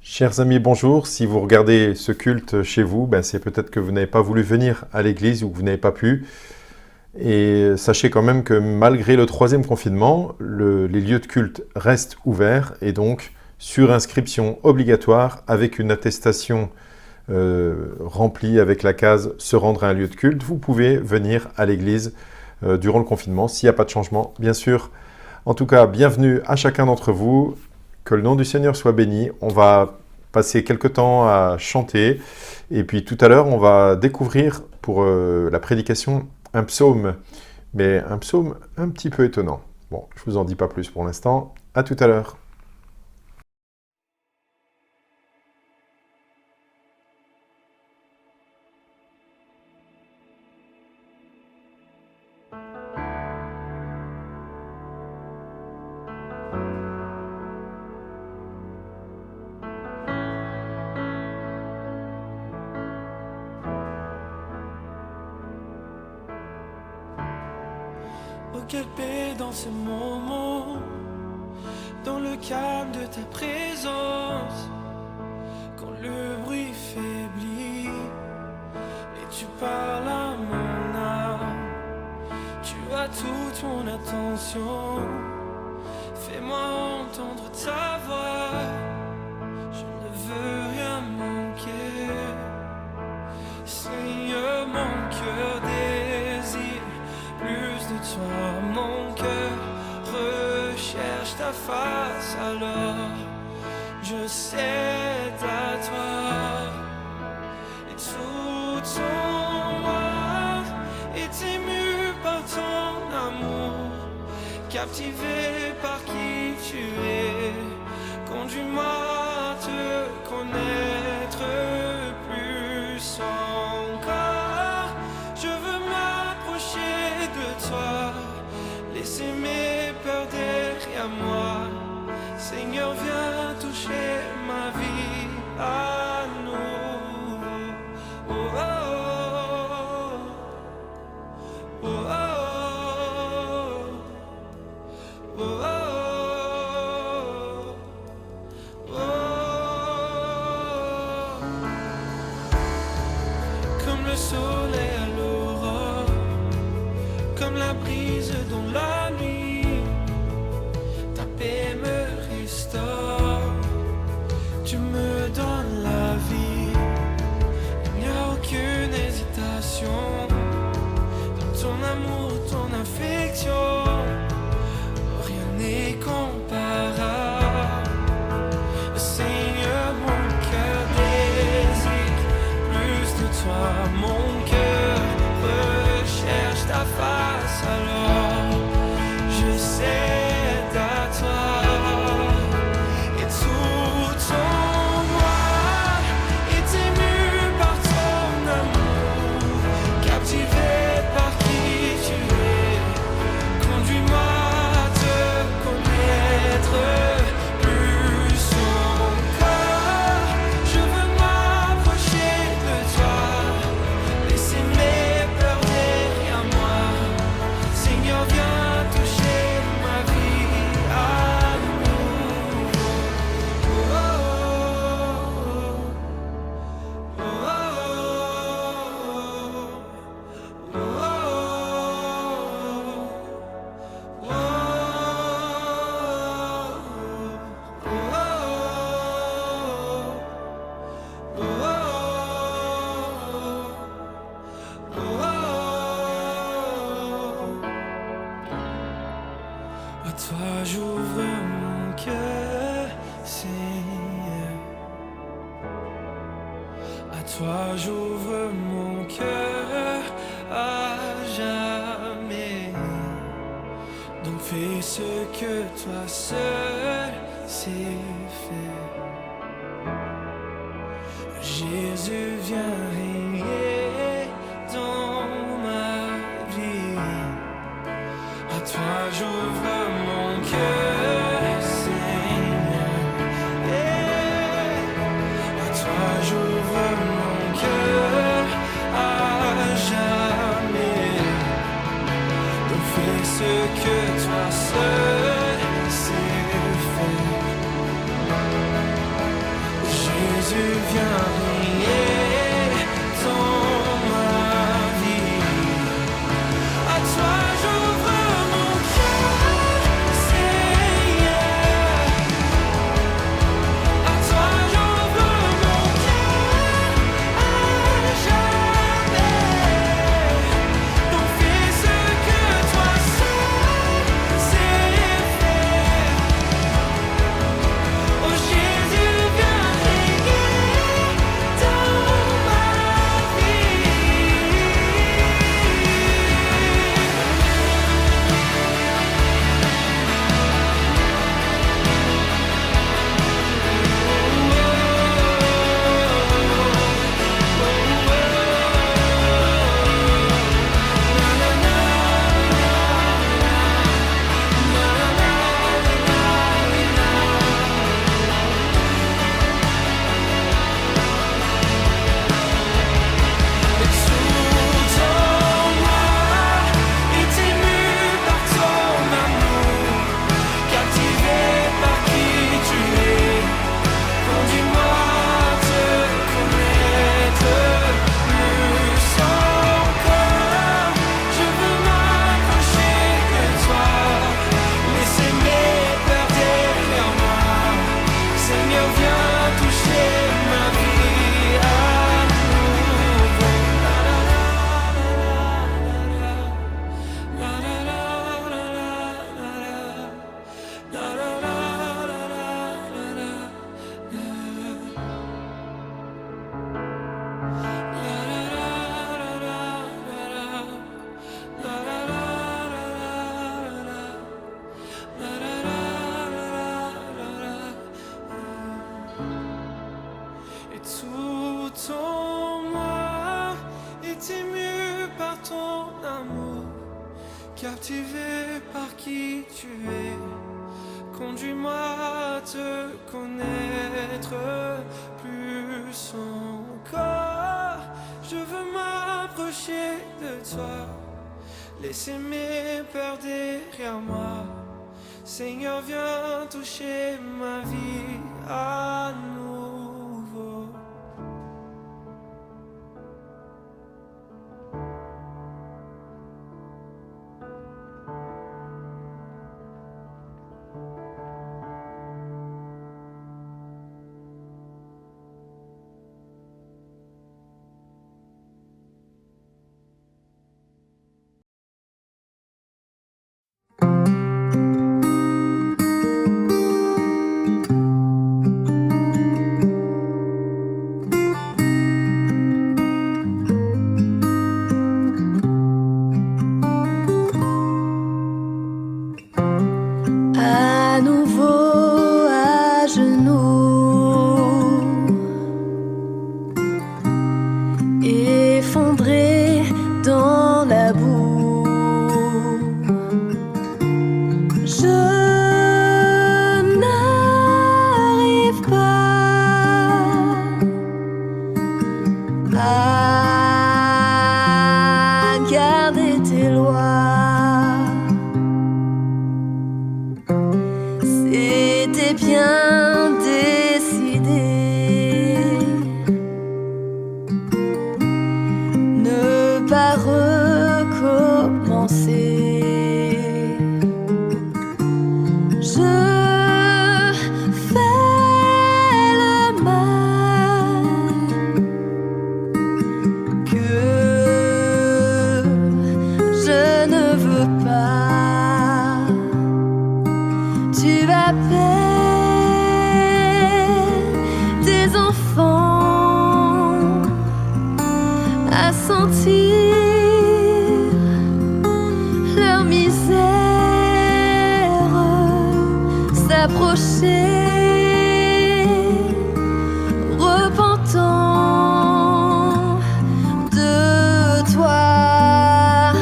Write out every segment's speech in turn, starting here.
Chers amis, bonjour. Si vous regardez ce culte chez vous, c'est peut-être que vous n'avez pas voulu venir à l'église ou que vous n'avez pas pu. Et sachez quand même que malgré le troisième confinement, les lieux de culte restent ouverts et donc sur inscription obligatoire avec une attestation remplie avec la case « Se rendre à un lieu de culte », vous pouvez venir à l'église durant le confinement s'il n'y a pas de changement, bien sûr. En tout cas, bienvenue à chacun d'entre vous. Que le nom du Seigneur soit béni. On va passer quelques temps à chanter. Et puis tout à l'heure, on va découvrir pour la prédication un psaume. Mais un psaume un petit peu étonnant. Bon, je vous en dis pas plus pour l'instant. À tout à l'heure. Oh, quelle paix dans ce moment, dans le calme de ta présence, quand le bruit faiblit et tu parles à mon âme. Tu as toute mon attention, fais-moi entendre ta voix. Je ne veux rien manquer, Seigneur, mon cœur désire plus de toi, mon cœur recherche ta face, alors je cède à toi. Et tout ton moi est ému par ton amour, captivé par qui tu es. Conduis-moi à te connaître plus encore. Je veux m'approcher de toi, laisser mes peurs derrière moi. Seigneur, viens toucher ma vie à nous. Oh, oh, oh, oh, oh, oh, oh, oh. Comme le soleil à l'aurore, comme la brise dans la nuit, ta paix me restaure, tu me donnes la vie. Il n'y a aucune hésitation dans ton amour, ton affection, rien n'est comparable. Seigneur, mon cœur désire plus de toi, mon cœur recherche ta face, alors je cède à toi. Et tout ton moi est ému par ton amour, captivé par qui tu es. Conduis-moi à te connaître plus encore. Je veux m'approcher de toi, laisser mes peurs derrière moi. Seigneur, viens toucher ma vie à nouveau. Oh, oh, oh, oh, oh, à toi j'ouvre mon cœur, Seigneur. À toi j'ouvre mon cœur à jamais. Donc fais ce que toi seul sais faire. Jésus, viens régner dans ma vie. À toi j'ouvre mon cœur, Seigneur. À toi j'ouvre mon cœur à jamais. Donc fais ce que toi seul sais faire. Jésus, viens régner dans ma vie. À toi j'ouvre mon cœur, Seigneur. À toi j'ouvre mon cœur à jamais. Donc fais ce que toi seul sais faire. Oh Jésus, viens régner dans ma Et tout en moi est ému par ton amour, captivé par qui tu es. Conduis-moi à te connaître plus encore. Je veux m'approcher de toi, laisser mes peurs derrière moi. Seigneur, viens toucher ma vie à nouveau. À nouveau à genoux, effondré dans la boue, je n'arrive pas à garder tes lois. C'était bien décidé, ne pas recommencer. Je fais le mal que je ne veux pas. Tu appelles tes enfants à sentir leur misère s'approcher, repentant de toi,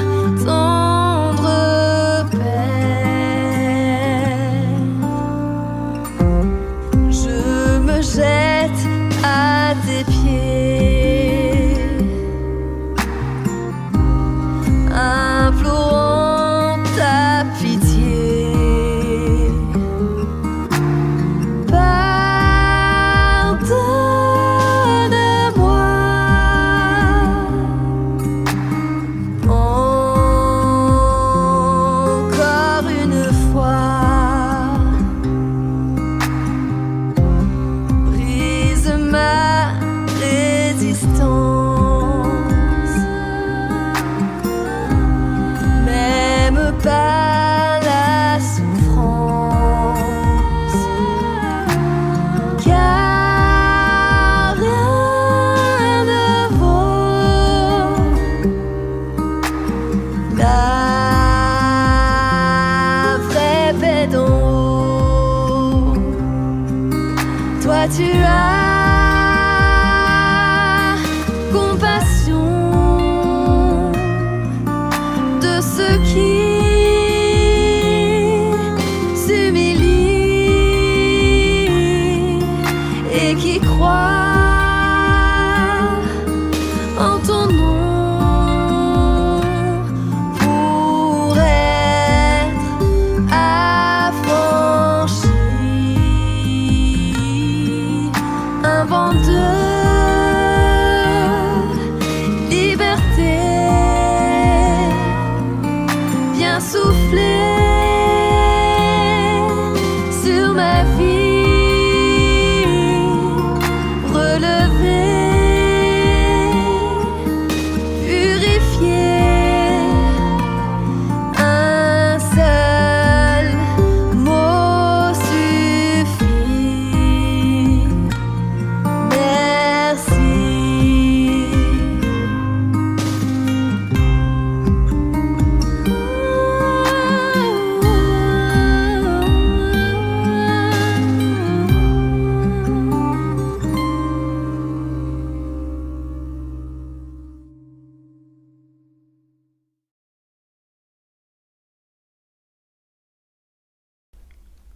tendre Père. Je me jette à tes pieds, implorant ta pitié. Toi tu as compassion de ceux qui s'humilient et qui croient en ton nom pour être affranchis. Un vent de liberté vient souffler sur ma vie, relever, purifier. Un seul mot suffit. Merci.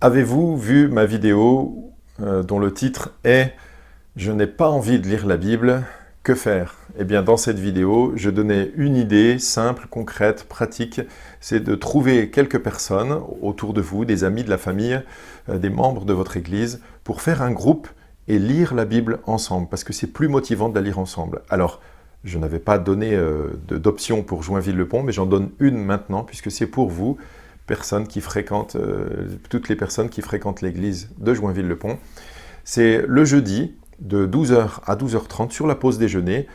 Avez-vous vu ma vidéo dont le titre est « Je n'ai pas envie de lire la Bible, que faire ?» Eh bien, dans cette vidéo, je donnais une idée simple, concrète, pratique, c'est de trouver quelques personnes autour de vous, des amis de la famille, des membres de votre église, pour faire un groupe et lire la Bible ensemble, parce que c'est plus motivant de la lire ensemble. Alors, je n'avais pas donné d'option pour Joinville-le-Pont, mais j'en donne une maintenant, puisque c'est pour vous, personnes qui fréquentent, toutes les personnes qui fréquentent l'église de Joinville-le-Pont. C'est le jeudi de 12h à 12h30 sur la pause déjeuner.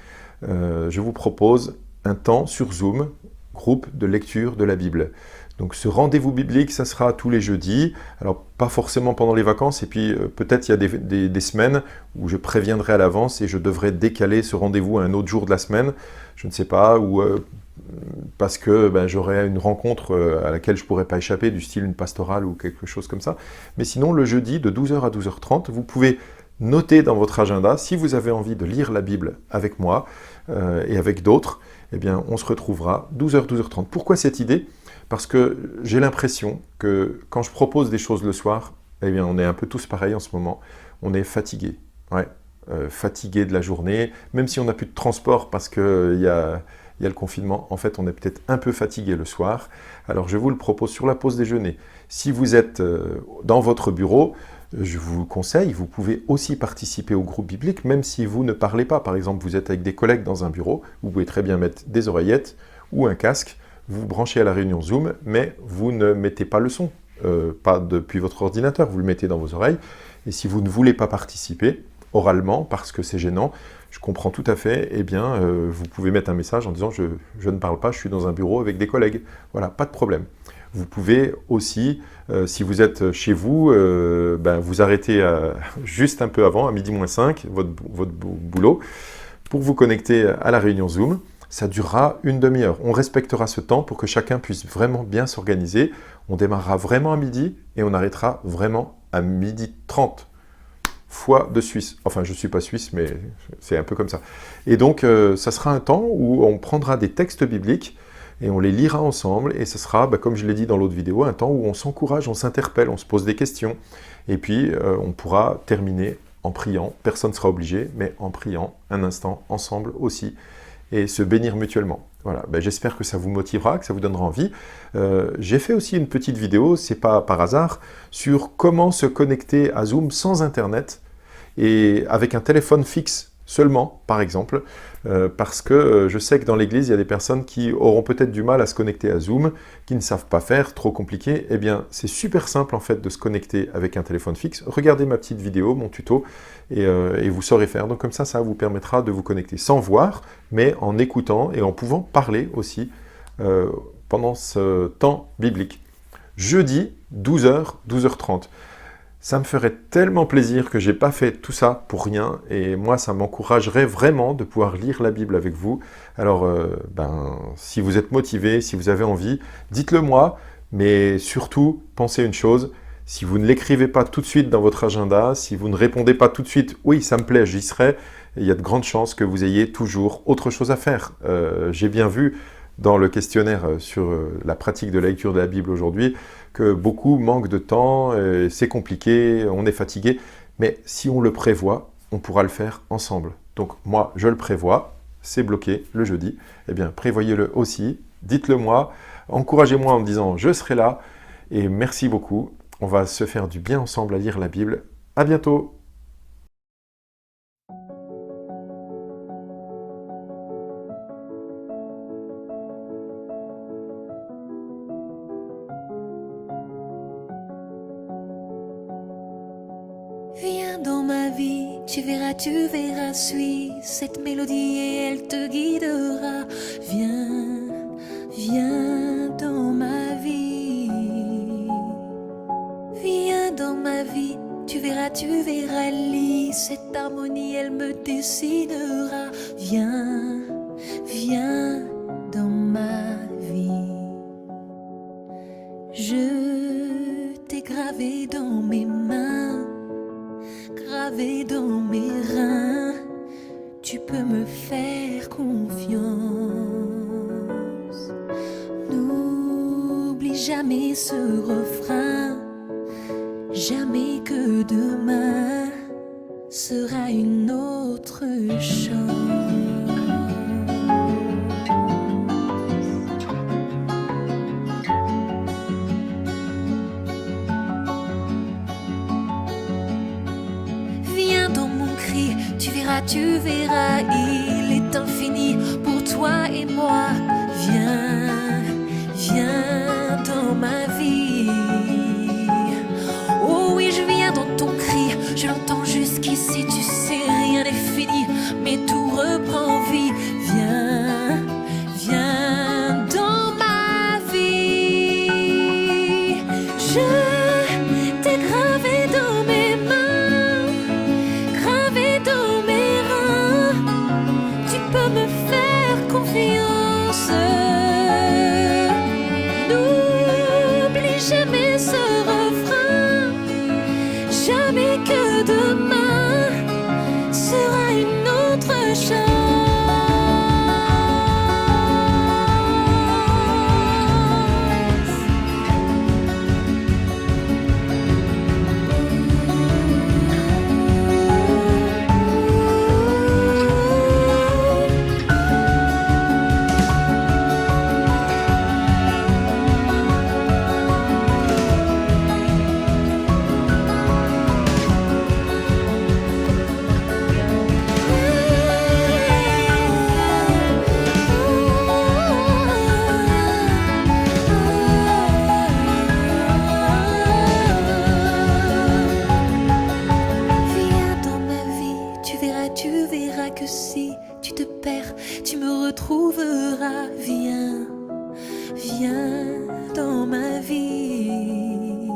Je vous propose un temps sur Zoom, groupe de lecture de la Bible. Donc ce rendez-vous biblique, ça sera tous les jeudis. Alors pas forcément pendant les vacances, et puis peut-être il y a des semaines où je préviendrai à l'avance et je devrais décaler ce rendez-vous à un autre jour de la semaine. Je ne sais pas, ou parce que j'aurai une rencontre à laquelle je ne pourrais pas échapper, du style une pastorale ou quelque chose comme ça. Mais sinon, le jeudi de 12h à 12h30, vous pouvez noter dans votre agenda, si vous avez envie de lire la Bible avec moi et avec d'autres, eh bien, on se retrouvera 12h, 12h30. Pourquoi cette idée? Parce que j'ai l'impression que quand je propose des choses le soir, eh bien, on est un peu tous pareils en ce moment, on est fatigué. Ouais. Fatigué de la journée, même si on n'a plus de transport parce qu'il y a le confinement, en fait, on est peut-être un peu fatigué le soir. Alors, je vous le propose sur la pause déjeuner. Si vous êtes dans votre bureau, je vous conseille, vous pouvez aussi participer au groupe biblique, même si vous ne parlez pas. Par exemple, vous êtes avec des collègues dans un bureau, vous pouvez très bien mettre des oreillettes ou un casque, vous vous branchez à la réunion Zoom, mais vous ne mettez pas le son, pas depuis votre ordinateur, vous le mettez dans vos oreilles. Et si vous ne voulez pas participer, oralement, parce que c'est gênant, je comprends tout à fait, eh bien, vous pouvez mettre un message en disant « je ne parle pas, je suis dans un bureau avec des collègues ». Voilà, pas de problème. Vous pouvez aussi, si vous êtes chez vous, vous arrêtez juste un peu avant, à 12h moins 5, votre boulot, pour vous connecter à la réunion Zoom. Ça durera une demi-heure. On respectera ce temps pour que chacun puisse vraiment bien s'organiser. On démarrera vraiment à midi et on arrêtera vraiment à 12h30. Fois de Suisse. Enfin, je ne suis pas suisse, mais c'est un peu comme ça. Et donc, ça sera un temps où on prendra des textes bibliques et on les lira ensemble. Et ce sera, comme je l'ai dit dans l'autre vidéo, un temps où on s'encourage, on s'interpelle, on se pose des questions. Et puis, on pourra terminer en priant. Personne ne sera obligé, mais en priant un instant ensemble aussi. Et se bénir mutuellement. Voilà, j'espère que ça vous motivera, que ça vous donnera envie. J'ai fait aussi une petite vidéo, c'est pas par hasard, sur comment se connecter à Zoom sans Internet et avec un téléphone fixe seulement, par exemple, parce que je sais que dans l'église, il y a des personnes qui auront peut-être du mal à se connecter à Zoom, qui ne savent pas faire, trop compliqué. Eh bien, c'est super simple en fait de se connecter avec un téléphone fixe. Regardez ma petite vidéo, mon tuto, et vous saurez faire. Donc comme ça vous permettra de vous connecter sans voir, mais en écoutant et en pouvant parler aussi pendant ce temps biblique. Jeudi, 12h, 12h30. Ça me ferait tellement plaisir que je n'ai pas fait tout ça pour rien, et moi ça m'encouragerait vraiment de pouvoir lire la Bible avec vous. Alors si vous êtes motivé, si vous avez envie, dites-le moi, mais surtout pensez une chose, Si vous ne l'écrivez pas tout de suite dans votre agenda, si vous ne répondez pas tout de suite « oui, ça me plaît, j'y serai », il y a de grandes chances que vous ayez toujours autre chose à faire. J'ai bien vu dans le questionnaire sur la pratique de la lecture de la Bible aujourd'hui que beaucoup manquent de temps, c'est compliqué, on est fatigué. Mais si on le prévoit, on pourra le faire ensemble. Donc moi, je le prévois, c'est bloqué le jeudi. Eh bien, prévoyez-le aussi, dites-le moi, encouragez-moi en me disant « je serai là » et merci beaucoup. On va se faire du bien ensemble à lire la Bible. À bientôt! Viens dans ma vie, tu verras, suis cette mélodie et elle te guidera. Viens dans ma vie. Viens dans ma vie, tu verras, lis cette harmonie, elle me dessinera. Viens dans ma vie. Je t'ai gravé dans mes mains, gravé dans mes reins, tu peux me faire confiance. N'oublie jamais ce refrain, jamais que demain sera une autre chance. Tu verras, il est infini pour toi et moi. Viens dans ma vie. Oh oui, je viens dans ton cri, je l'entends jusqu'ici, tu sais, rien n'est fini, mais tout reprend vie. Viens dans ma vie. Je t'ai gravé dans mes mains, gravé dans mes reins, tu peux me faire confiance. N'oublie jamais ce refrain, jamais que demain sera une autre chance. Tu verras que si tu te perds, tu me retrouveras. Viens dans ma vie.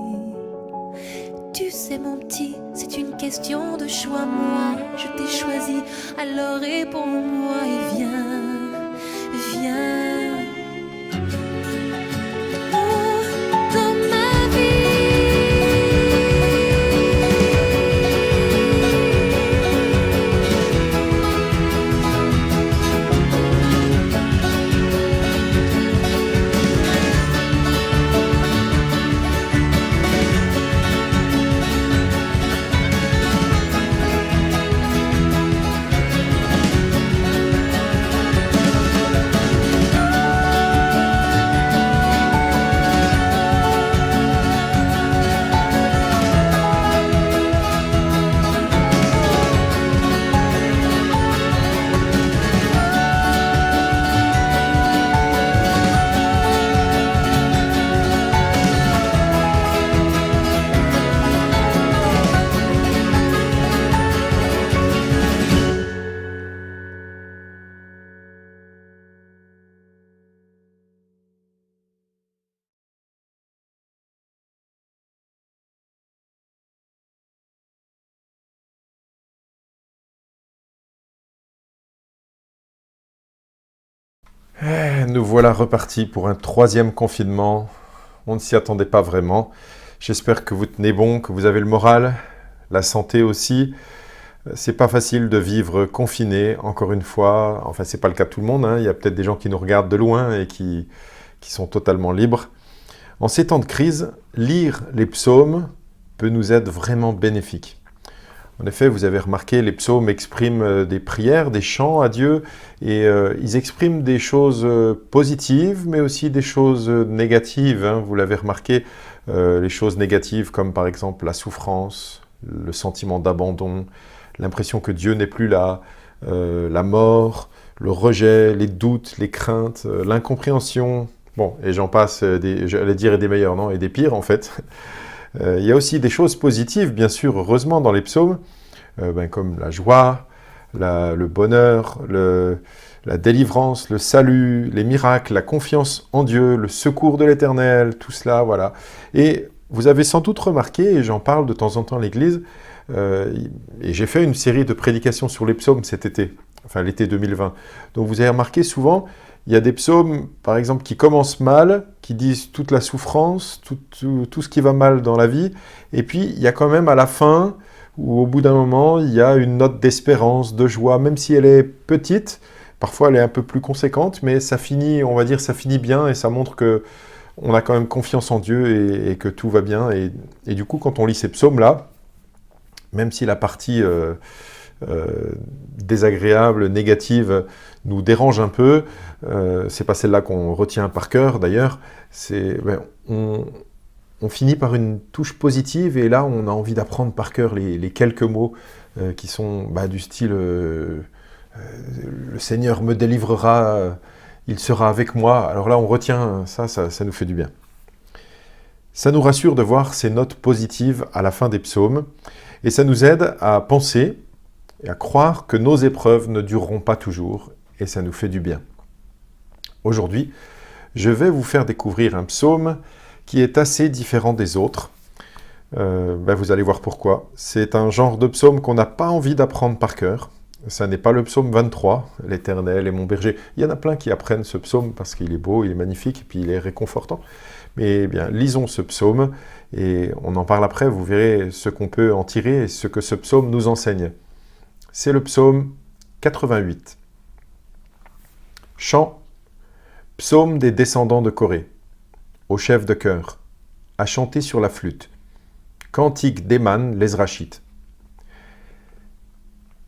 Tu sais mon petit, c'est une question de choix. Moi, je t'ai choisi, alors réponds-moi et viens. Nous voilà repartis pour un troisième confinement. On ne s'y attendait pas vraiment. J'espère que vous tenez bon, que vous avez le moral, la santé aussi. C'est pas facile de vivre confiné, encore une fois. Enfin, c'est pas le cas de tout le monde, hein. Il y a peut-être des gens qui nous regardent de loin et qui sont totalement libres. En ces temps de crise, lire les psaumes peut nous être vraiment bénéfique. En effet, vous avez remarqué, les psaumes expriment des prières, des chants à Dieu, et ils expriment des choses positives, mais aussi des choses négatives, hein. Vous l'avez remarqué, les choses négatives comme par exemple la souffrance, le sentiment d'abandon, l'impression que Dieu n'est plus là, la mort, le rejet, les doutes, les craintes, l'incompréhension, bon, et j'en passe, j'allais dire et des meilleurs, non, et des pires en fait. Il y a aussi des choses positives, bien sûr, heureusement, dans les psaumes, comme la joie, le bonheur, la délivrance, le salut, les miracles, la confiance en Dieu, le secours de l'Éternel, tout cela, voilà. Et vous avez sans doute remarqué, et j'en parle de temps en temps à l'Église, et j'ai fait une série de prédications sur les psaumes cet été, enfin l'été 2020. Donc vous avez remarqué souvent, il y a des psaumes, par exemple, qui commencent mal, qui disent toute la souffrance, tout ce qui va mal dans la vie, et puis il y a quand même à la fin, ou au bout d'un moment, il y a une note d'espérance, de joie, même si elle est petite, parfois elle est un peu plus conséquente, mais ça finit, on va dire, ça finit bien, et ça montre que on a quand même confiance en Dieu, et que tout va bien, et du coup, quand on lit ces psaumes-là, même si la partie désagréable, négative, nous dérange un peu, c'est pas celle-là qu'on retient par cœur d'ailleurs, on finit par une touche positive et là on a envie d'apprendre par cœur les quelques mots qui sont du style le Seigneur me délivrera, il sera avec moi. Alors là on retient ça nous fait du bien. Ça nous rassure de voir ces notes positives à la fin des psaumes et ça nous aide à penser et à croire que nos épreuves ne dureront pas toujours, et ça nous fait du bien. Aujourd'hui, je vais vous faire découvrir un psaume qui est assez différent des autres. Vous allez voir pourquoi. C'est un genre de psaume qu'on n'a pas envie d'apprendre par cœur. Ça n'est pas le psaume 23, « L'Éternel est mon berger ». Il y en a plein qui apprennent ce psaume parce qu'il est beau, il est magnifique, et puis il est réconfortant. Mais bien, lisons ce psaume, et on en parle après, vous verrez ce qu'on peut en tirer et ce que ce psaume nous enseigne. C'est le psaume 88. Chant, psaume des descendants de Corée, au chef de chœur, à chanter sur la flûte. Cantique d'Éman, l'Ezrachite.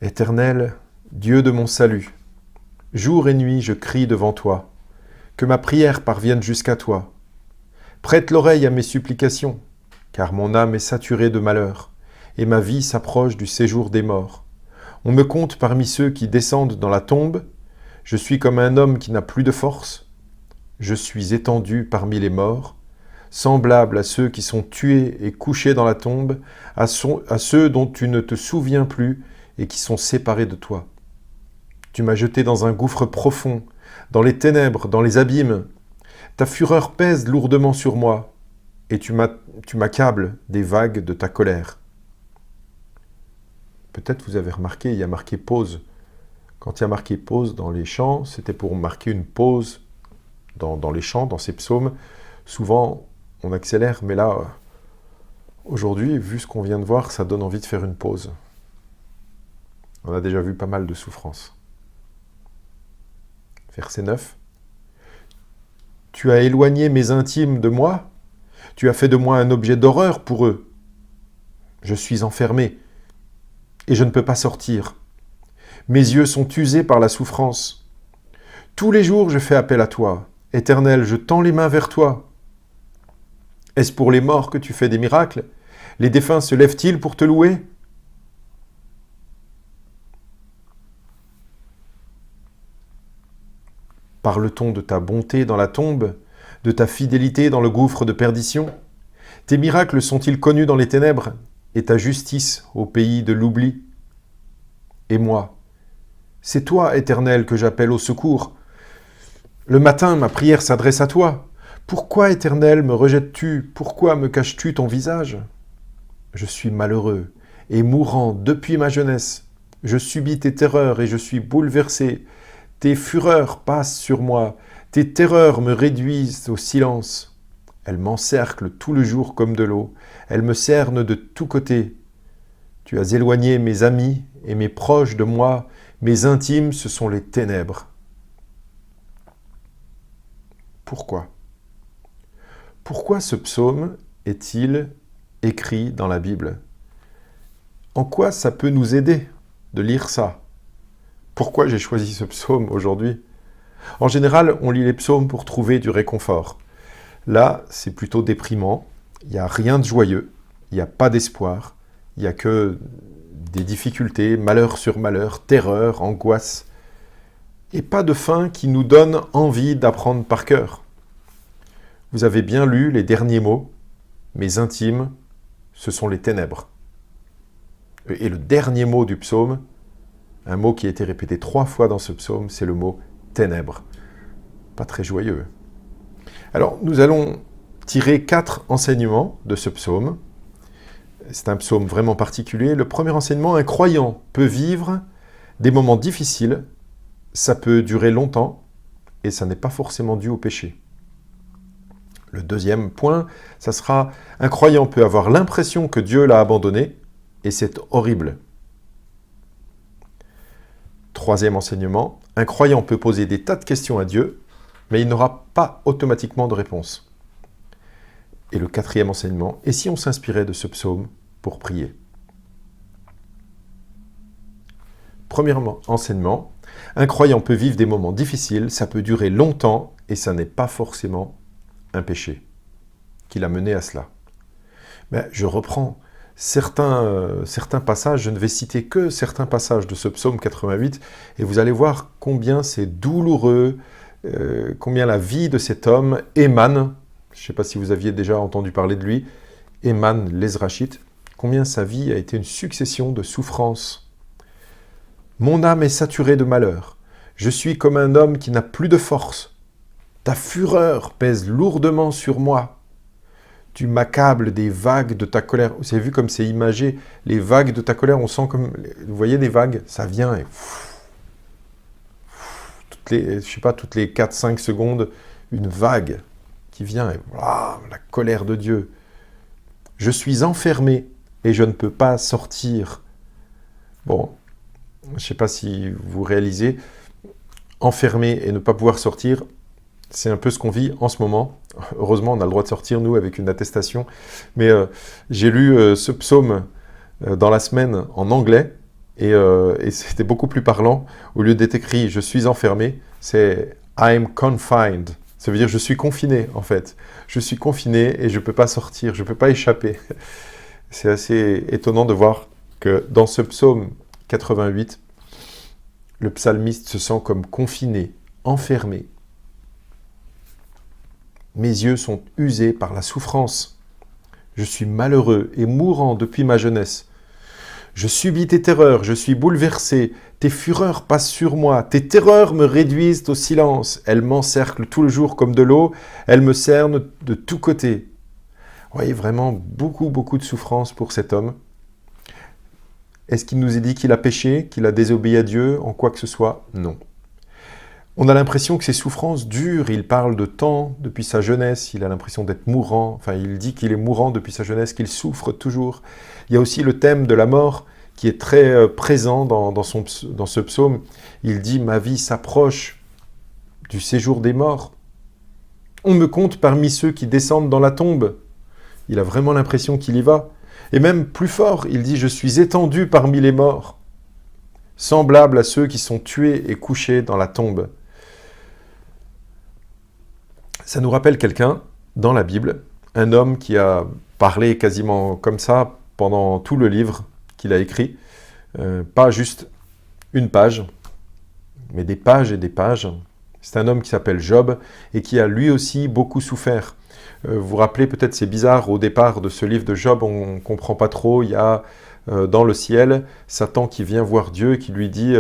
Éternel, Dieu de mon salut, jour et nuit je crie devant toi, que ma prière parvienne jusqu'à toi. Prête l'oreille à mes supplications, car mon âme est saturée de malheur, et ma vie s'approche du séjour des morts. On me compte parmi ceux qui descendent dans la tombe, je suis comme un homme qui n'a plus de force, je suis étendu parmi les morts, semblable à ceux qui sont tués et couchés dans la tombe, à ceux dont tu ne te souviens plus et qui sont séparés de toi. Tu m'as jeté dans un gouffre profond, dans les ténèbres, dans les abîmes. Ta fureur pèse lourdement sur moi, et tu m'accables des vagues de ta colère. Peut-être vous avez remarqué, il y a marqué pause. Quand il y a marqué pause dans les chants, c'était pour marquer une pause dans les chants, dans ces psaumes. Souvent, on accélère, mais là, aujourd'hui, vu ce qu'on vient de voir, ça donne envie de faire une pause. On a déjà vu pas mal de souffrances. Verset 9. Tu as éloigné mes intimes de moi, tu as fait de moi un objet d'horreur pour eux. Je suis enfermé, et je ne peux pas sortir. Mes yeux sont usés par la souffrance. Tous les jours je fais appel à toi. Éternel, je tends les mains vers toi. Est-ce pour les morts que tu fais des miracles? Les défunts se lèvent-ils pour te louer? Parle-t-on de ta bonté dans la tombe, de ta fidélité dans le gouffre de perdition? Tes miracles sont-ils connus dans les ténèbres, et ta justice au pays de l'oubli? Et moi, c'est toi, Éternel, que j'appelle au secours. Le matin, ma prière s'adresse à toi. Pourquoi, Éternel, me rejettes-tu? Pourquoi me caches-tu ton visage? Je suis malheureux et mourant depuis ma jeunesse. Je subis tes terreurs et je suis bouleversé. Tes fureurs passent sur moi. Tes terreurs me réduisent au silence. Elle m'encercle tout le jour comme de l'eau. Elle me cerne de tous côtés. Tu as éloigné mes amis et mes proches de moi. Mes intimes, ce sont les ténèbres. Pourquoi ? Pourquoi ce psaume est-il écrit dans la Bible ? En quoi ça peut nous aider de lire ça ? Pourquoi j'ai choisi ce psaume aujourd'hui ? En général, on lit les psaumes pour trouver du réconfort. Là, c'est plutôt déprimant. Il n'y a rien de joyeux. Il n'y a pas d'espoir. Il n'y a que des difficultés, malheur sur malheur, terreur, angoisse. Et pas de fin qui nous donne envie d'apprendre par cœur. Vous avez bien lu les derniers mots. Mes intimes, ce sont les ténèbres. Et le dernier mot du psaume, un mot qui a été répété 3 fois dans ce psaume, c'est le mot ténèbres. Pas très joyeux. Alors, nous allons tirer 4 enseignements de ce psaume. C'est un psaume vraiment particulier. Le premier enseignement, un croyant peut vivre des moments difficiles, ça peut durer longtemps, et ça n'est pas forcément dû au péché. Le deuxième point, ça sera, un croyant peut avoir l'impression que Dieu l'a abandonné, et c'est horrible. Troisième enseignement, un croyant peut poser des tas de questions à Dieu, mais il n'aura pas automatiquement de réponse. Et le quatrième enseignement, et si on s'inspirait de ce psaume pour prier ? Premier enseignement, un croyant peut vivre des moments difficiles, ça peut durer longtemps, et ça n'est pas forcément un péché qui l'a mené à cela. Mais je reprends certains passages, je ne vais citer que certains passages de ce psaume 88, et vous allez voir combien c'est douloureux, combien la vie de cet homme émane, je ne sais pas si vous aviez déjà entendu parler de lui, Éman l'Ezrachite, combien sa vie a été une succession de souffrances. Mon âme est saturée de malheur, je suis comme un homme qui n'a plus de force, ta fureur pèse lourdement sur moi. Tu m'accables des vagues de ta colère. Vous avez vu comme c'est imagé, les vagues de ta colère, on sent comme, vous voyez des vagues, ça vient et toutes les 4-5 secondes, une vague qui vient et voilà, la colère de Dieu. Je suis enfermé et je ne peux pas sortir. Bon, je ne sais pas si vous réalisez, enfermé et ne pas pouvoir sortir, c'est un peu ce qu'on vit en ce moment. Heureusement, on a le droit de sortir, nous, avec une attestation. Mais j'ai lu ce psaume dans la semaine en anglais, et c'était beaucoup plus parlant. Au lieu d'être écrit « je suis enfermé », c'est « I'm confined ». Ça veut dire « je suis confiné », en fait. Je suis confiné et je ne peux pas sortir, je ne peux pas échapper. C'est assez étonnant de voir que dans ce psaume 88, le psalmiste se sent comme confiné, enfermé. Mes yeux sont usés par la souffrance. Je suis malheureux et mourant depuis ma jeunesse. Je subis tes terreurs, je suis bouleversé. Tes fureurs passent sur moi. Tes terreurs me réduisent au silence. Elles m'encerclent tout le jour comme de l'eau. Elles me cernent de tous côtés. Vous voyez vraiment beaucoup de souffrance pour cet homme. Est-ce qu'il nous est dit qu'il a péché, qu'il a désobéi à Dieu en quoi que ce soit ? Non. On a l'impression que ces souffrances durent. Il parle de temps depuis sa jeunesse. Il a l'impression d'être mourant. Enfin, il dit qu'il est mourant depuis sa jeunesse, qu'il souffre toujours. Il y a aussi le thème de la mort qui est très présent dans ce psaume. Il dit « Ma vie s'approche du séjour des morts. On me compte parmi ceux qui descendent dans la tombe. » Il a vraiment l'impression qu'il y va. Et même plus fort, il dit « Je suis étendu parmi les morts, semblable à ceux qui sont tués et couchés dans la tombe. » Ça nous rappelle quelqu'un dans la Bible, un homme qui a parlé quasiment comme ça pendant tout le livre qu'il a écrit. Pas juste une page, mais des pages et des pages. C'est un homme qui s'appelle Job et qui a lui aussi beaucoup souffert. Vous vous rappelez, peut-être c'est bizarre, au départ de ce livre de Job, on ne comprend pas trop. Il y a dans le ciel Satan qui vient voir Dieu et qui lui dit,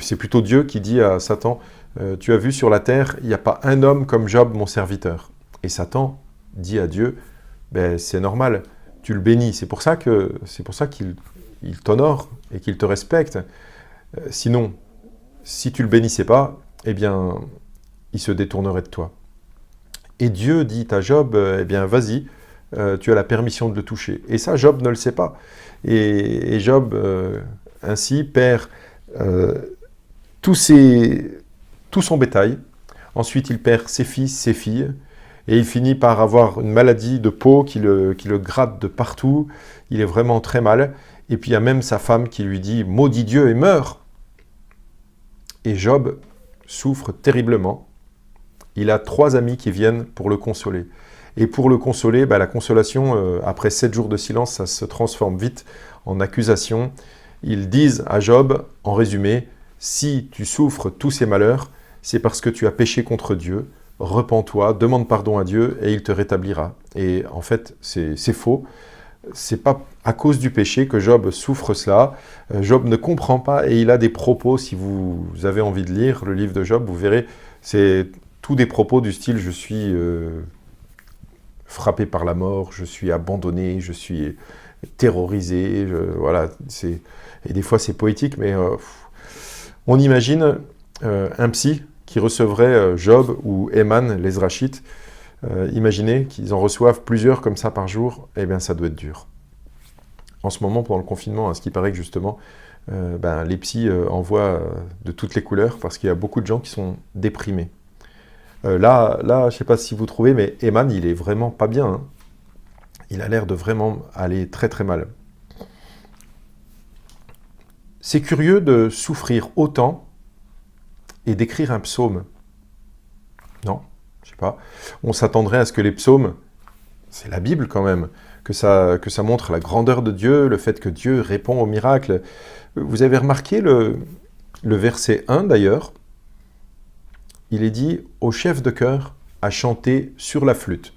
c'est plutôt Dieu qui dit à Satan, tu as vu sur la terre, il n'y a pas un homme comme Job, mon serviteur. Et Satan dit à Dieu, c'est normal, tu le bénis. C'est pour ça qu'il t'honore et qu'il te respecte. Sinon, si tu ne le bénissais pas, eh bien, il se détournerait de toi. Et Dieu dit à Job, eh bien vas-y, tu as la permission de le toucher. Et ça, Job ne le sait pas. Et Job, ainsi, perd tout son bétail. Ensuite, il perd ses fils, ses filles. Et il finit par avoir une maladie de peau qui le gratte de partout. Il est vraiment très mal. Et puis il y a même sa femme qui lui dit « Maudit Dieu et meurt !» Et Job souffre terriblement. Il a 3 amis qui viennent pour le consoler. Et pour le consoler, la consolation, après 7 jours de silence, ça se transforme vite en accusation. Ils disent à Job, en résumé, « Si tu souffres tous ces malheurs, c'est parce que tu as péché contre Dieu. Repens-toi, demande pardon à Dieu et il te rétablira. » Et en fait, c'est faux. C'est pas à cause du péché que Job souffre cela. Job ne comprend pas et il a des propos, si vous avez envie de lire le livre de Job, vous verrez, c'est tous des propos du style « je suis frappé par la mort, je suis abandonné, je suis terrorisé », voilà. Et des fois c'est poétique, mais on imagine un psy qui recevrait Job ou Éman, les Zrachites. Imaginez qu'ils en reçoivent plusieurs comme ça par jour, eh bien ça doit être dur. En ce moment, pendant le confinement, à ce qui paraît que justement, les psys envoient de toutes les couleurs parce qu'il y a beaucoup de gens qui sont déprimés. Là, je ne sais pas si vous trouvez, mais Éman, il est vraiment pas bien. Hein. Il a l'air de vraiment aller très très mal. C'est curieux de souffrir autant et d'écrire un psaume. Non, je sais pas. On s'attendrait à ce que les psaumes, c'est la Bible quand même, que ça montre la grandeur de Dieu, le fait que Dieu répond aux miracles. Vous avez remarqué le verset 1 d'ailleurs, il est dit « au chef de chœur à chanter sur la flûte ».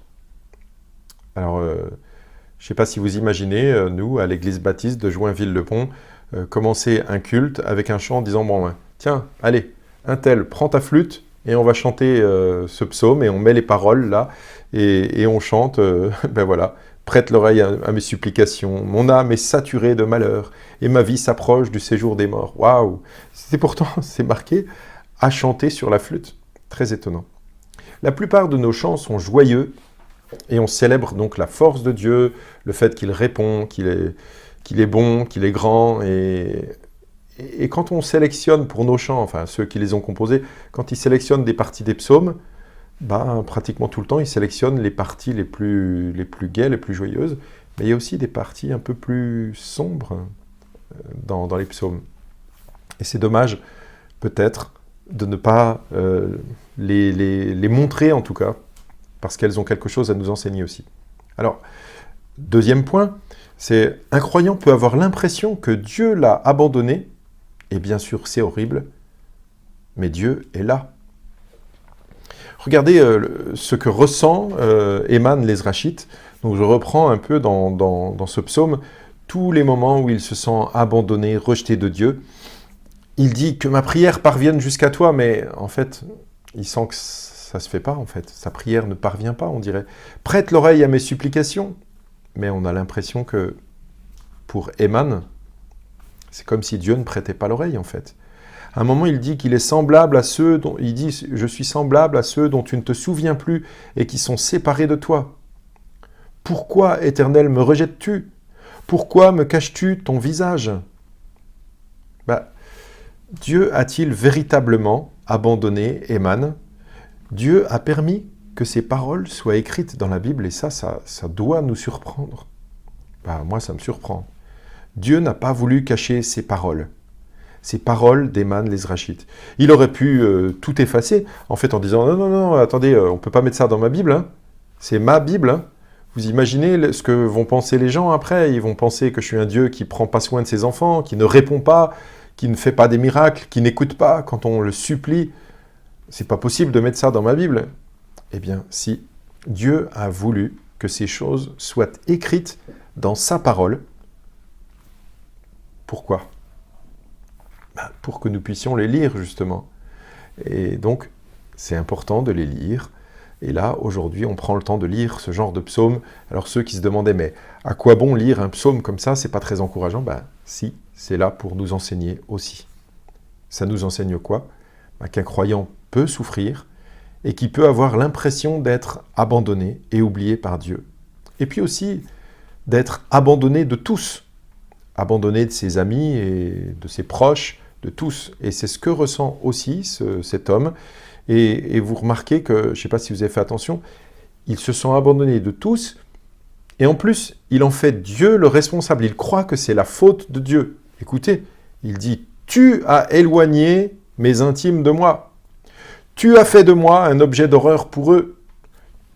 Alors, je ne sais pas si vous imaginez, nous, à l'église baptiste de Joinville-le-Pont, commencer un culte avec un chant en disant « bon, tiens, allez, un tel, prends ta flûte et on va chanter ce psaume et on met les paroles là et on chante, voilà, prête l'oreille à mes supplications, mon âme est saturée de malheur et ma vie s'approche du séjour des morts. » Waouh! C'est pourtant, c'est marqué à chanter sur la flûte. Très étonnant. La plupart de nos chants sont joyeux et on célèbre donc la force de Dieu, le fait qu'il répond, qu'il est bon, qu'il est grand. Et quand on sélectionne pour nos chants, enfin ceux qui les ont composés, quand ils sélectionnent des parties des psaumes, pratiquement tout le temps, ils sélectionnent les parties les plus gaies, les plus joyeuses. Mais il y a aussi des parties un peu plus sombres dans les psaumes. Et c'est dommage, peut-être, de ne pas les montrer en tout cas, parce qu'elles ont quelque chose à nous enseigner aussi. Alors, deuxième point, c'est un croyant peut avoir l'impression que Dieu l'a abandonné, et bien sûr c'est horrible, mais Dieu est là. Regardez ce que ressent Éman les Zrachites. Donc je reprends un peu dans ce psaume tous les moments où il se sent abandonné, rejeté de Dieu. Il dit que ma prière parvienne jusqu'à toi, mais en fait, il sent que ça ne se fait pas, en fait. Sa prière ne parvient pas, on dirait. Prête l'oreille à mes supplications. Mais on a l'impression que, pour Éman, c'est comme si Dieu ne prêtait pas l'oreille, en fait. À un moment, il dit qu'il est semblable à ceux dont... Il dit, je suis semblable à ceux dont tu ne te souviens plus et qui sont séparés de toi. Pourquoi, Éternel, me rejettes-tu? Pourquoi me caches-tu ton visage? Dieu a-t-il véritablement abandonné Éman? Dieu a permis que ces paroles soient écrites dans la Bible et ça doit nous surprendre. Moi, ça me surprend. Dieu n'a pas voulu cacher ces paroles d'Éman les Zrachites. Il aurait pu tout effacer, en fait, en disant « Non, attendez, on ne peut pas mettre ça dans ma Bible, hein. C'est ma Bible. Hein. » Vous imaginez ce que vont penser les gens après? Ils vont penser que je suis un Dieu qui ne prend pas soin de ses enfants, qui ne répond pas, qui ne fait pas des miracles, qui n'écoute pas quand on le supplie. C'est pas possible de mettre ça dans ma Bible. Eh bien, si Dieu a voulu que ces choses soient écrites dans sa parole, pourquoi? Pour que nous puissions les lire, justement. Et donc, c'est important de les lire. Et là, aujourd'hui, on prend le temps de lire ce genre de psaume. Alors, ceux qui se demandaient, mais à quoi bon lire un psaume comme ça? C'est pas très encourageant. Si, c'est là pour nous enseigner aussi. Ça nous enseigne quoi? Qu'un croyant peut souffrir et qui peut avoir l'impression d'être abandonné et oublié par Dieu. Et puis aussi d'être abandonné de tous, abandonné de ses amis et de ses proches, de tous. Et c'est ce que ressent aussi cet homme. Et vous remarquez que, je ne sais pas si vous avez fait attention, il se sent abandonné de tous, et en plus, il en fait Dieu le responsable. Il croit que c'est la faute de Dieu. Écoutez, il dit « Tu as éloigné mes intimes de moi. Tu as fait de moi un objet d'horreur pour eux.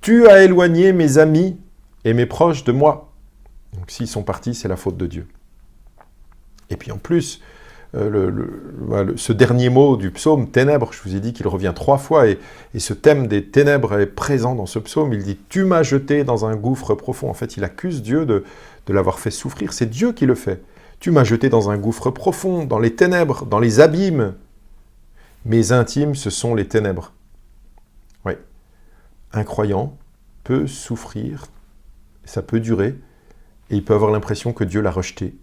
Tu as éloigné mes amis et mes proches de moi. » Donc s'ils sont partis, c'est la faute de Dieu. Et puis en plus, ce dernier mot du psaume, ténèbres, je vous ai dit qu'il revient 3 fois, et ce thème des ténèbres est présent dans ce psaume. Il dit « Tu m'as jeté dans un gouffre profond ». En fait, il accuse Dieu de l'avoir fait souffrir. C'est Dieu qui le fait. « Tu m'as jeté dans un gouffre profond, dans les ténèbres, dans les abîmes. Mes intimes, ce sont les ténèbres. » Oui, un croyant peut souffrir, ça peut durer, et il peut avoir l'impression que Dieu l'a rejeté.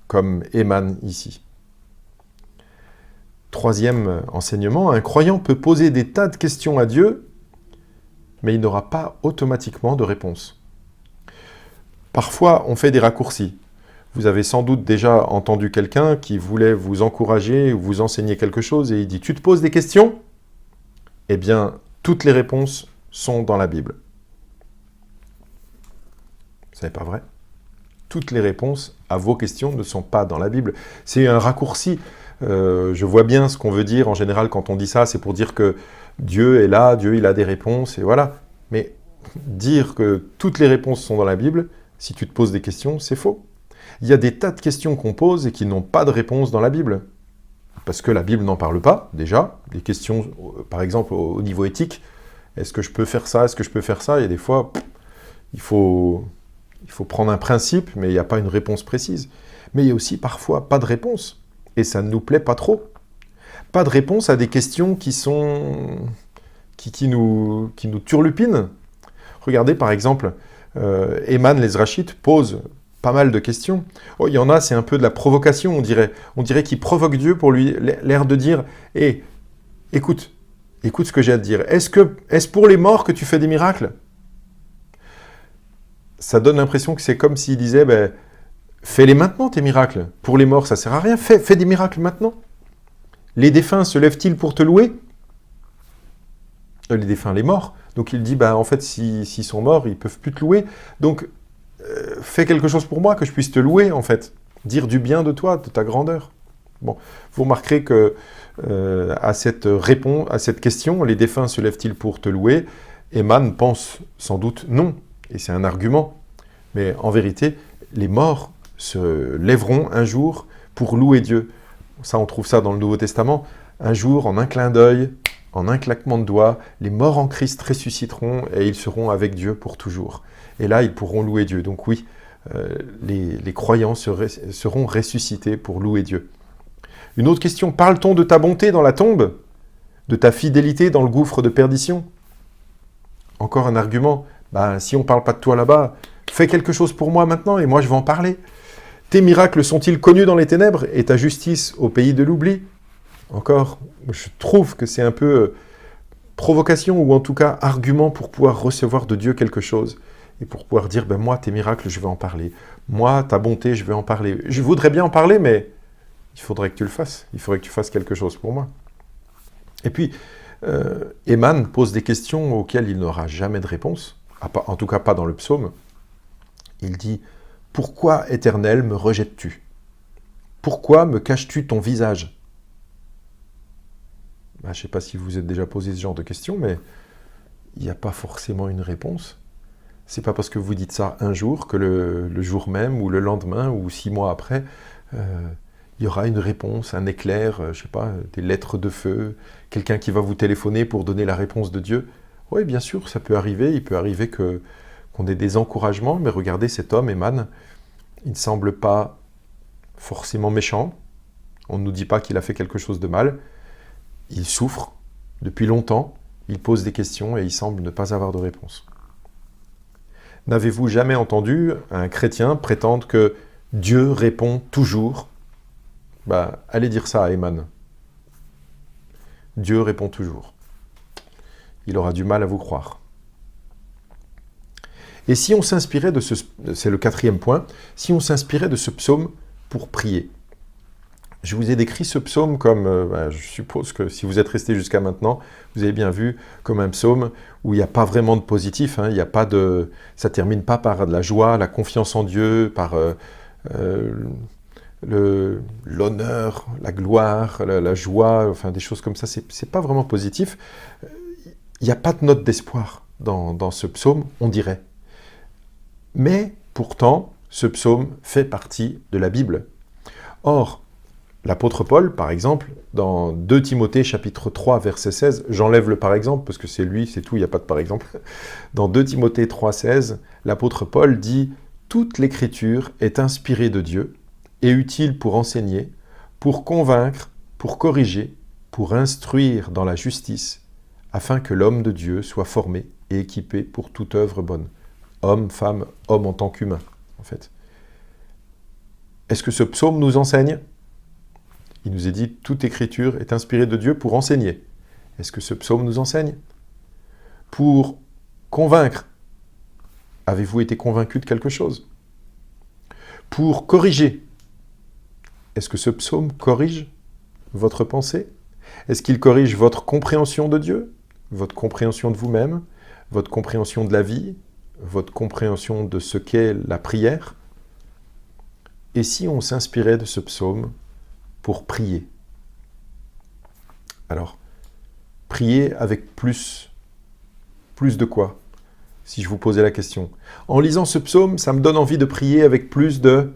Comme Éman ici. 3e enseignement, un croyant peut poser des tas de questions à Dieu, mais il n'aura pas automatiquement de réponse. Parfois, on fait des raccourcis. Vous avez sans doute déjà entendu quelqu'un qui voulait vous encourager ou vous enseigner quelque chose et il dit « Tu te poses des questions ?» Eh bien, toutes les réponses sont dans la Bible. Ce n'est pas vrai? Toutes les réponses à vos questions ne sont pas dans la Bible. C'est un raccourci. Je vois bien ce qu'on veut dire en général quand on dit ça, c'est pour dire que Dieu est là, Dieu il a des réponses, et voilà. Mais dire que toutes les réponses sont dans la Bible, si tu te poses des questions, c'est faux. Il y a des tas de questions qu'on pose et qui n'ont pas de réponse dans la Bible. Parce que la Bible n'en parle pas, déjà. Des questions, par exemple, au niveau éthique. Est-ce que je peux faire ça? Est-ce que je peux faire ça? Il y a des fois, il faut prendre un principe, mais il n'y a pas une réponse précise. Mais il y a aussi parfois pas de réponse. Et ça ne nous plaît pas trop. Pas de réponse à des questions qui nous turlupinent. Regardez par exemple, Éman l'Ezrachite pose pas mal de questions. Oh, il y en a, c'est un peu de la provocation, on dirait. On dirait qu'il provoque Dieu pour lui l'air de dire « Hé, écoute ce que j'ai à te dire. Est-ce pour les morts que tu fais des miracles ?» Ça donne l'impression que c'est comme s'il disait ben, « Fais-les maintenant, tes miracles. Pour les morts, ça ne sert à rien. Fais des miracles maintenant. Les défunts se lèvent-ils pour te louer ?» Les défunts, les morts. Donc il dit ben, « En fait, s'ils sont morts, ils ne peuvent plus te louer. Donc, fais quelque chose pour moi, que je puisse te louer, en fait. Dire du bien de toi, de ta grandeur. » Bon, vous remarquerez que à cette question, les défunts se lèvent-ils pour te louer? Éman pense sans doute non. Et c'est un argument. Mais en vérité, les morts se lèveront un jour pour louer Dieu. Ça, on trouve ça dans le Nouveau Testament. Un jour, en un clin d'œil, en un claquement de doigts, les morts en Christ ressusciteront et ils seront avec Dieu pour toujours. Et là, ils pourront louer Dieu. Donc oui, les croyants seront ressuscités pour louer Dieu. Une autre question, parle-t-on de ta bonté dans la tombe? De ta fidélité dans le gouffre de perdition? Encore un argument. Ben, si on ne parle pas de toi là-bas, fais quelque chose pour moi maintenant et moi je vais en parler. Tes miracles sont-ils connus dans les ténèbres et ta justice au pays de l'oubli? Encore, je trouve que c'est un peu provocation ou en tout cas argument pour pouvoir recevoir de Dieu quelque chose et pour pouvoir dire, ben moi tes miracles je vais en parler, moi ta bonté je vais en parler. Je voudrais bien en parler mais il faudrait que tu le fasses, il faudrait que tu fasses quelque chose pour moi. Et puis, Éman pose des questions auxquelles il n'aura jamais de réponse. En tout cas pas dans le psaume. Il dit « Pourquoi, Éternel, me rejettes-tu? Pourquoi me caches-tu ton visage ?» Je ne sais pas si vous vous êtes déjà posé ce genre de questions, mais il n'y a pas forcément une réponse. Ce n'est pas parce que vous dites ça un jour que le jour même, ou le lendemain, ou 6 mois après, il y aura une réponse, un éclair, je ne sais pas, des lettres de feu, quelqu'un qui va vous téléphoner pour donner la réponse de Dieu. Oui, bien sûr, ça peut arriver. Il peut arriver qu'on ait des encouragements, mais regardez cet homme, Éman, il ne semble pas forcément méchant. On ne nous dit pas qu'il a fait quelque chose de mal. Il souffre depuis longtemps, il pose des questions et il semble ne pas avoir de réponse. N'avez-vous jamais entendu un chrétien prétendre que Dieu répond toujours? Allez dire ça à Éman. Dieu répond toujours. il aura du mal à vous croire. Et si on s'inspirait de c'est le 4e point, si on s'inspirait de ce psaume pour prier. Je vous ai décrit ce psaume comme, je suppose que si vous êtes resté jusqu'à maintenant, vous avez bien vu, comme un psaume où il n'y a pas vraiment de positif, ça ne termine pas par de la joie, la confiance en Dieu, par l'honneur, la gloire, la joie, enfin des choses comme ça, c'est pas vraiment positif. Il n'y a pas de note d'espoir dans ce psaume, on dirait. Mais pourtant, ce psaume fait partie de la Bible. Or, l'apôtre Paul, par exemple, dans 2 Timothée chapitre 3, verset 16, j'enlève le par exemple, parce que c'est lui, c'est tout, il n'y a pas de par exemple. Dans 2 Timothée 3, 16, l'apôtre Paul dit « Toute l'écriture est inspirée de Dieu et utile pour enseigner, pour convaincre, pour corriger, pour instruire dans la justice, afin que l'homme de Dieu soit formé et équipé pour toute œuvre bonne. » Homme, femme, homme en tant qu'humain, en fait. Est-ce que ce psaume nous enseigne ? Il nous est dit « Toute écriture est inspirée de Dieu pour enseigner ». Est-ce que ce psaume nous enseigne ? Pour convaincre. Avez-vous été convaincu de quelque chose ? Pour corriger. Est-ce que ce psaume corrige votre pensée ? Est-ce qu'il corrige votre compréhension de Dieu ? Votre compréhension de vous-même ? Votre compréhension de la vie ? Votre compréhension de ce qu'est la prière ? Et si on s'inspirait de ce psaume pour prier ? Alors, prier avec plus de quoi ? Si je vous posais la question. En lisant ce psaume, ça me donne envie de prier avec plus de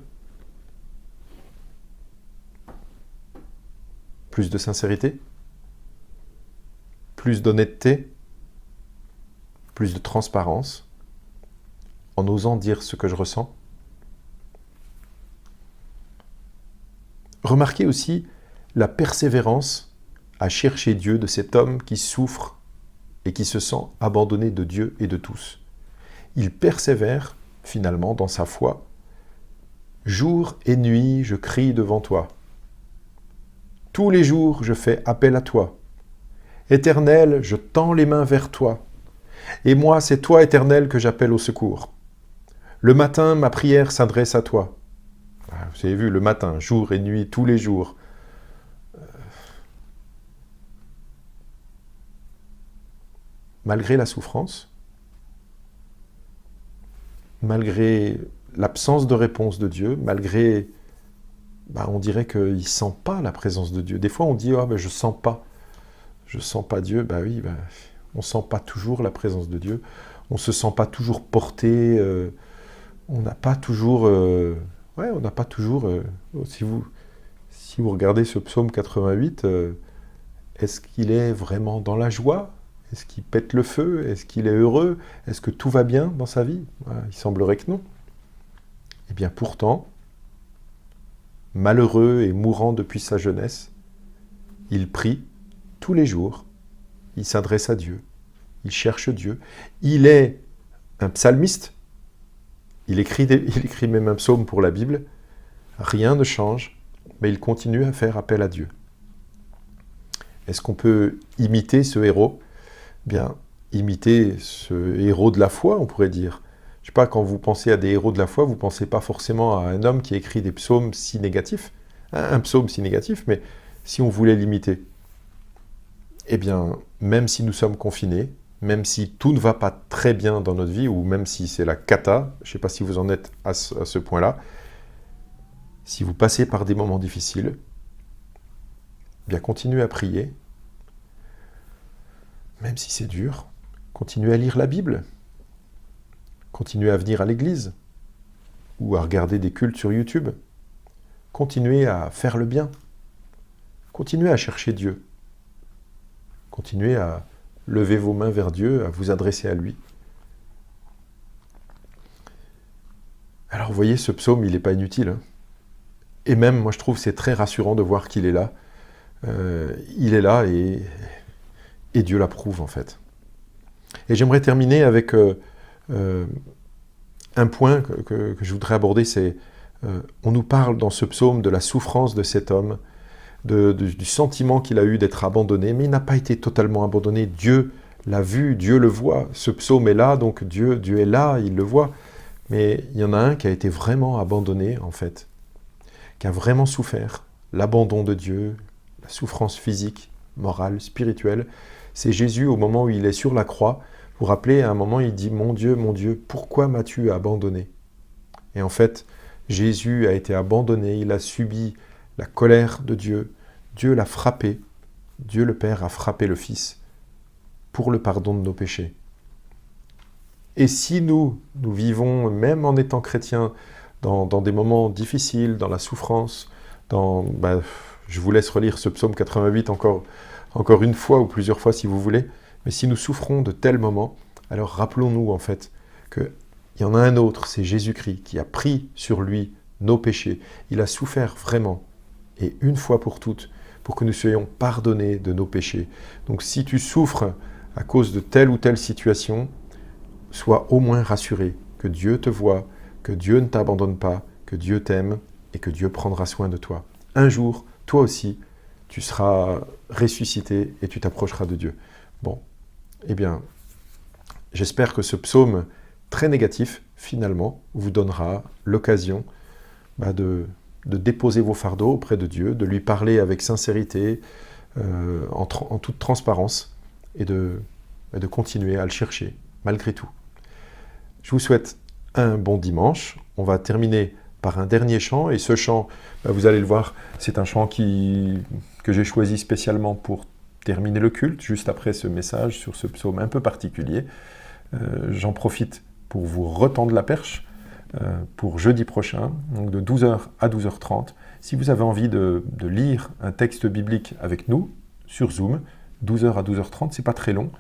sincérité, plus d'honnêteté, plus de transparence, en osant dire ce que je ressens. Remarquez aussi la persévérance à chercher Dieu de cet homme qui souffre et qui se sent abandonné de Dieu et de tous. Il persévère finalement dans sa foi. « Jour et nuit, je crie devant toi. Tous les jours, je fais appel à toi. Éternel, je tends les mains vers toi. Et moi, c'est toi, Éternel, que j'appelle au secours. Le matin, ma prière s'adresse à toi. » Vous avez vu, le matin, jour et nuit, tous les jours. Malgré la souffrance, malgré l'absence de réponse de Dieu, malgré, on dirait qu'il ne sent pas la présence de Dieu. Des fois, on dit, je ne sens pas Dieu. On ne sent pas toujours la présence de Dieu. On ne se sent pas toujours porté. On n'a pas toujours... si vous regardez ce psaume 88, est-ce qu'il est vraiment dans la joie ? Est-ce qu'il pète le feu ? Est-ce qu'il est heureux ? Est-ce que tout va bien dans sa vie ? Il semblerait que non. Eh bien pourtant, malheureux et mourant depuis sa jeunesse, il prie tous les jours, il s'adresse à Dieu, il cherche Dieu. Il est un psalmiste, il écrit même un psaume pour la Bible. Rien ne change, mais il continue à faire appel à Dieu. Est-ce qu'on peut imiter ce héros ? Bien, imiter ce héros de la foi, on pourrait dire. Je ne sais pas, quand vous pensez à des héros de la foi, vous ne pensez pas forcément à un homme qui écrit des psaumes si négatifs, un psaume si négatif, mais si on voulait l'imiter, eh bien, même si nous sommes confinés, même si tout ne va pas très bien dans notre vie, ou même si c'est la cata, je ne sais pas si vous en êtes à ce point-là, si vous passez par des moments difficiles, eh bien continuez à prier, même si c'est dur, continuez à lire la Bible, continuez à venir à l'église, ou à regarder des cultes sur YouTube, continuez à faire le bien, continuez à chercher Dieu, continuez à lever vos mains vers Dieu, à vous adresser à lui. Alors vous voyez, ce psaume, il n'est pas inutile. Et même, moi je trouve, c'est très rassurant de voir qu'il est là. Il est là et Dieu l'approuve en fait. Et j'aimerais terminer avec un point que je voudrais aborder, c'est on nous parle dans ce psaume de la souffrance de cet homme, du sentiment qu'il a eu d'être abandonné, mais il n'a pas été totalement abandonné. Dieu l'a vu, Dieu le voit. Ce psaume est là, donc Dieu est là, il le voit. Mais il y en a un qui a été vraiment abandonné, en fait, qui a vraiment souffert. L'abandon de Dieu, la souffrance physique, morale, spirituelle. C'est Jésus au moment où il est sur la croix. Vous vous rappelez, à un moment, il dit « Mon Dieu, pourquoi m'as-tu abandonné ?» Et en fait, Jésus a été abandonné, il a subi la colère de Dieu. Dieu l'a frappé, Dieu le Père a frappé le Fils pour le pardon de nos péchés. Et si nous vivons, même en étant chrétiens, dans des moments difficiles, dans la souffrance, je vous laisse relire ce psaume 88 encore une fois ou plusieurs fois si vous voulez, mais si nous souffrons de tels moments, alors rappelons-nous en fait qu'il y en a un autre, c'est Jésus-Christ, qui a pris sur lui nos péchés. Il a souffert vraiment, et une fois pour toutes, pour que nous soyons pardonnés de nos péchés. Donc si tu souffres à cause de telle ou telle situation, sois au moins rassuré que Dieu te voit, que Dieu ne t'abandonne pas, que Dieu t'aime et que Dieu prendra soin de toi. Un jour, toi aussi, tu seras ressuscité et tu t'approcheras de Dieu. Bon, eh bien, j'espère que ce psaume très négatif, finalement, vous donnera l'occasion de déposer vos fardeaux auprès de Dieu, de lui parler avec sincérité, en toute transparence, et de continuer à le chercher, malgré tout. Je vous souhaite un bon dimanche. On va terminer par un dernier chant, et ce chant, vous allez le voir, c'est un chant que j'ai choisi spécialement pour terminer le culte, juste après ce message sur ce psaume un peu particulier. J'en profite pour vous retendre la perche pour jeudi prochain, donc de 12h à 12h30. Si vous avez envie de lire un texte biblique avec nous sur Zoom, 12h à 12h30, c'est pas très long.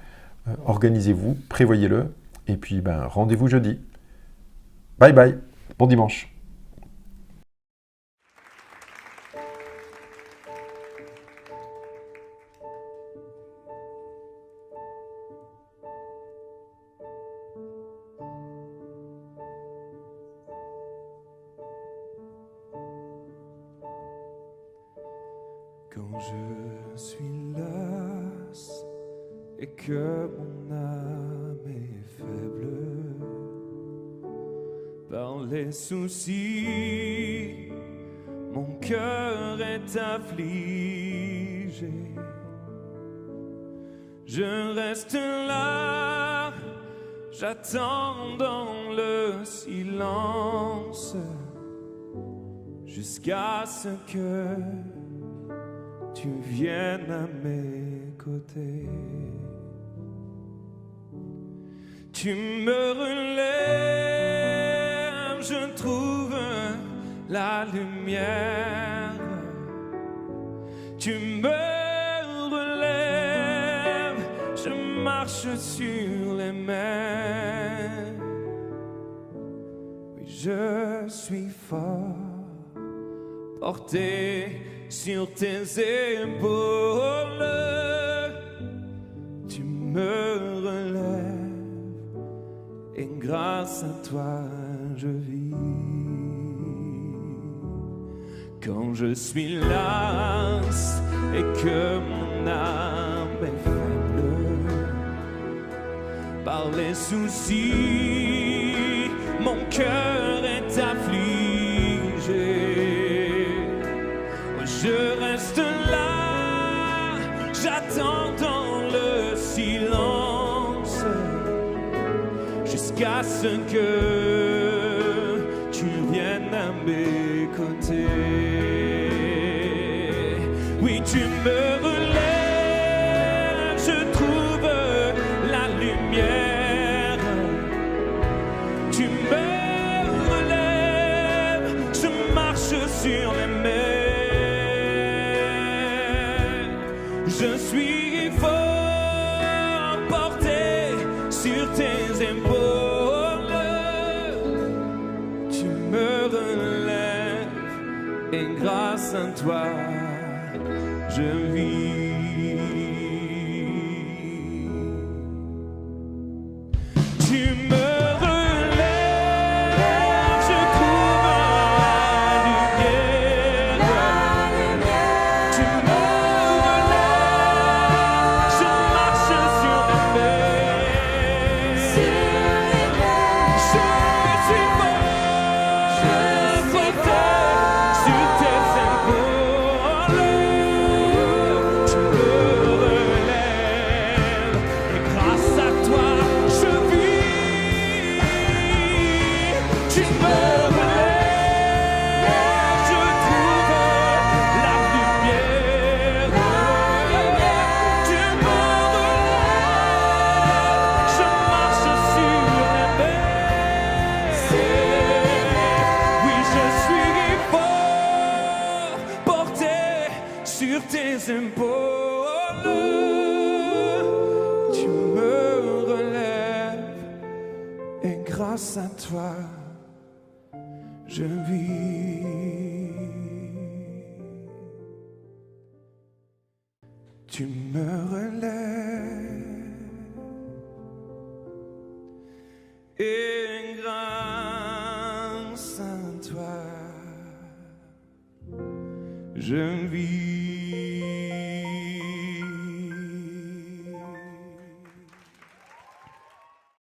Organisez-vous, prévoyez-le, et puis rendez-vous jeudi. Bye bye, bon dimanche. Quand je suis las et que mon âme est faible par les soucis, mon cœur est affligé. Je reste là, j'attends dans le silence jusqu'à ce que tu viennes à mes côtés. Tu me relèves, je trouve la lumière. Tu me relèves, je marche sur les mers. Oui, je suis fort, porté sur tes épaules. Tu me relèves et grâce à toi je vis. Quand je suis las et que mon âme est faible par les soucis, mon cœur est affligé. Je reste là, j'attends dans le silence jusqu'à ce que tu viennes à mes côtés. Oui, tu me relèves, je trouve la lumière. Tu me relèves, je marche sur les mers. Je suis fort, porté sur tes épaules. Tu me relèves et grâce à toi je vis. Tu me relèves, je trouve la lumière. Tu me relèves, je marche sur les mers. épaules. Tu me relèves et grâce à toi, je vis. Tu me relèves et grâce à toi, je vis.